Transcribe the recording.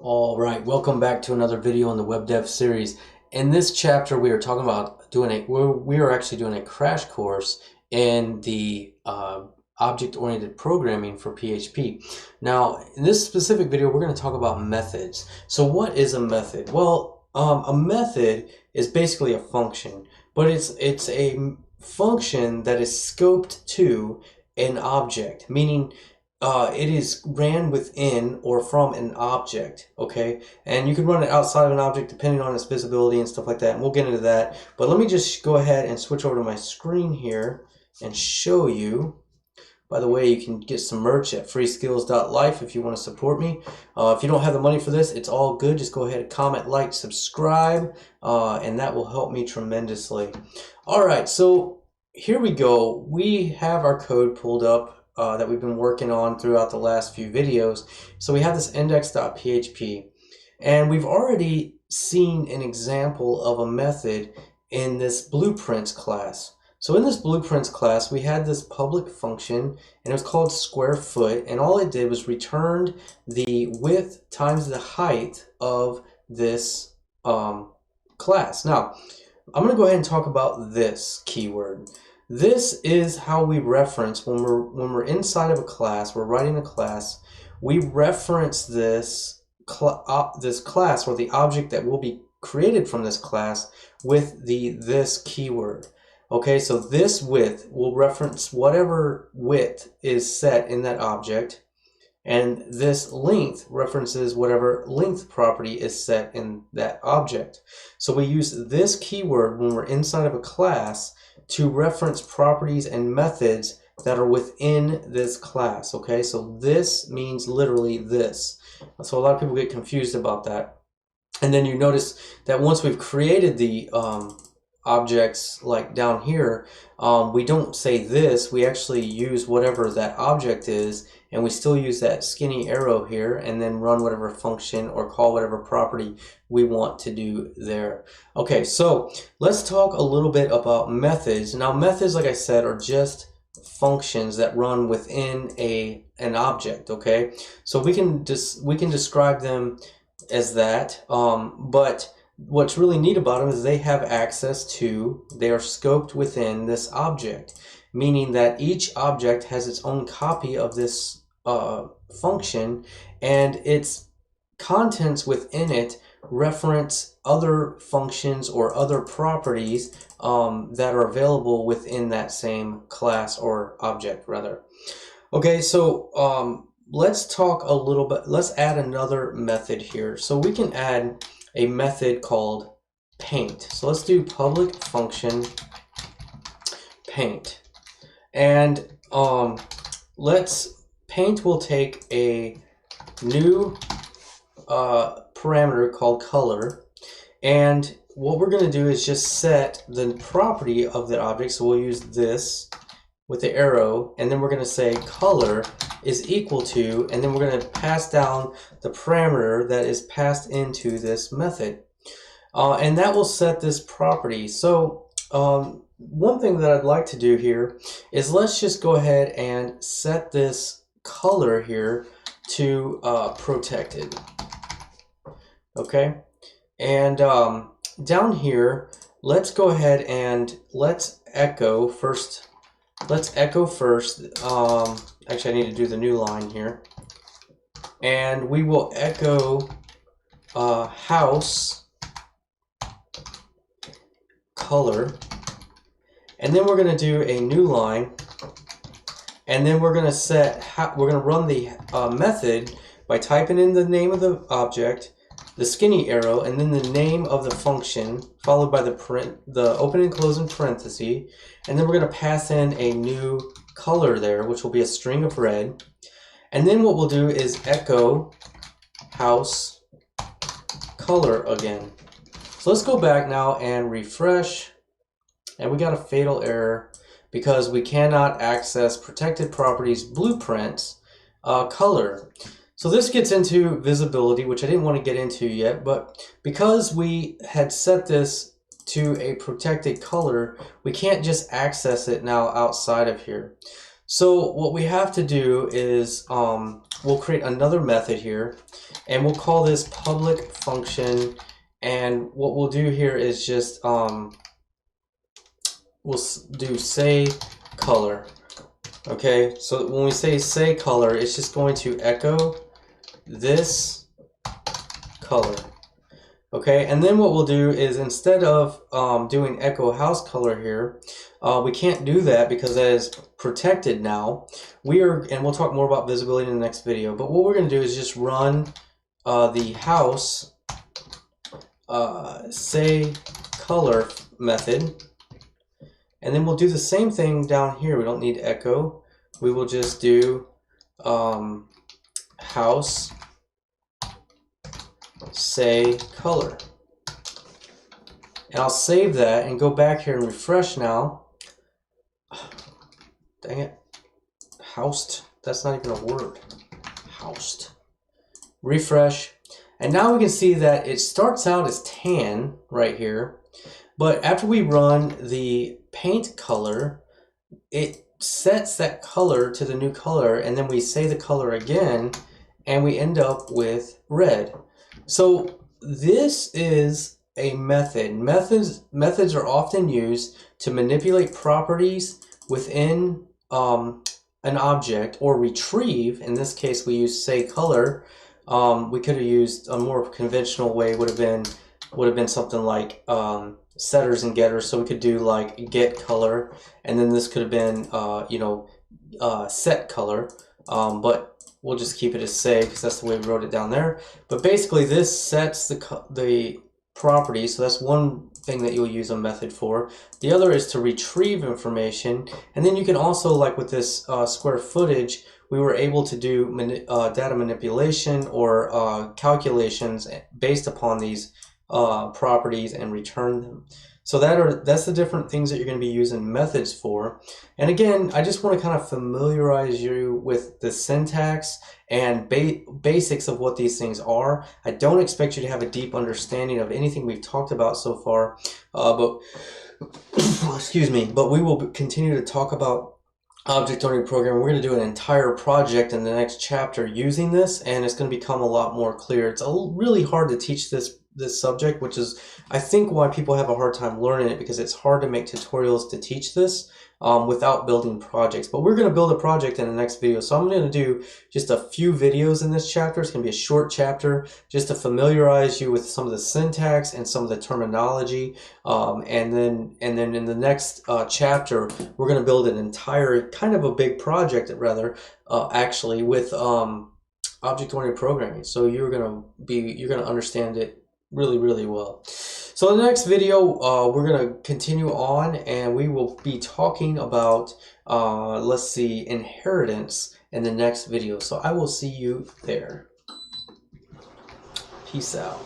All right, welcome back to another video in the web dev series. In this chapter, we are talking about we are actually doing a crash course in the object-oriented programming for PHP. Now, in this specific video, we're going to talk about methods. So what is a method? Well, a method is basically a function, but it's a function that is scoped to an object, meaning it is ran within or from an object, okay? And you can run it outside of an object depending on its visibility and stuff like that, and we'll get into that. But let me just go ahead and switch over to my screen here and show you. By the way, you can get some merch at freeskills.life if you want to support me. If you don't have the money for this, it's all good. Just go ahead and comment, like, subscribe, and that will help me tremendously. All right, so here we go. We have our code pulled up that we've been working on throughout the last few videos. So we have this index.php, and we've already seen an example of a method in this blueprints class. So in this blueprints class, we had this public function, and it was called square foot, and all it did was returned the width times the height of this class. Now, I'm going to go ahead and talk about this keyword. This is how we reference when we're inside of a class, we're writing a class, we reference this class or the object that will be created from this class with this keyword. Okay, so this width will reference whatever width is set in that object, and this length references whatever length property is set in that object. So we use this keyword when we're inside of a class to reference properties and methods that are within this class. Okay, so this means literally this. So a lot of people get confused about that. And then you notice that once we've created the objects, like down here, we don't say this, we actually use whatever that object is, and we still use that skinny arrow here and then run whatever function or call whatever property we want to do there. Okay, so let's talk a little bit about methods. Now, methods, like I said, are just functions that run within an object. Okay, so we can describe them as that, but what's really neat about them is they have access to, they are scoped within this object, meaning that each object has its own copy of this function, and its contents within it reference other functions or other properties that are available within that same class or object rather. Okay, so let's talk a little bit, let's add another method here. So we can add a method called paint. So let's do public function paint, and paint will take a new parameter called color, and what we're going to do is just set the property of the object. So we'll use this with the arrow, and then we're going to say color is equal to, and then we're going to pass down the parameter that is passed into this method, and that will set this property. So one thing that I'd like to do here is let's just go ahead and set this color here to protected. Okay, and down here, let's go ahead and let's echo first. Actually, I need to do the new line here, and we will echo house color, and then we're going to do a new line, and then we're going to run the method by typing in the name of the object, the skinny arrow, and then the name of the function, followed by the open and closing parenthesis, and then we're going to pass in a new color there, which will be a string of red, and then what we'll do is echo house color again. So let's go back now and refresh, and we got a fatal error because we cannot access protected properties blueprints color. So this gets into visibility, which I didn't want to get into yet, but because we had set this to a protected color, we can't just access it now outside of here. So what we have to do is we'll create another method here, and we'll call this public function. And what we'll do here is just we'll do say color. Okay, so when we say color, it's just going to echo this color. Okay, and then what we'll do is, instead of doing echo house color here, we can't do that because that is protected now. And we'll talk more about visibility in the next video, but what we're going to do is just run the house say color method, and then we'll do the same thing down here. We don't need echo. We will just do house say color, and I'll save that and go back here and refresh now. Dang it, housed, that's not even a word. Housed. Refresh, and now we can see that it starts out as tan right here, but after we run the paint color, it sets that color to the new color, and then we say the color again and we end up with red. So this is a method. Methods are often used to manipulate properties within an object, or retrieve. In this case, we use say color. We could have used a more conventional way. Would have been something like setters and getters. So we could do like get color, and then this could have been set color. But we'll just keep it as say because that's the way we wrote it down there. But basically, this sets the property. So that's one thing that you'll use a method for. The other is to retrieve information, and then you can also, like with this square footage, we were able to do data manipulation or calculations based upon these properties and return them. So that's the different things that you're going to be using methods for. And again, I just want to kind of familiarize you with the syntax and basics of what these things are. I don't expect you to have a deep understanding of anything we've talked about so far, but excuse me, but we will continue to talk about object-oriented programming. We're going to do an entire project in the next chapter using this, and it's going to become a lot more clear. It's really hard to teach this subject, which is, I think, why people have a hard time learning it, because it's hard to make tutorials to teach this without building projects. But we're going to build a project in the next video, so I'm going to do just a few videos in this chapter. It's going to be a short chapter just to familiarize you with some of the syntax and some of the terminology, and then in the next chapter we're going to build an entire, kind of a big project rather, actually, with object-oriented programming. So you're going to understand it really, really well. So in the next video, we're going to continue on, and we will be talking about, let's see, inheritance in the next video. So I will see you there. Peace out.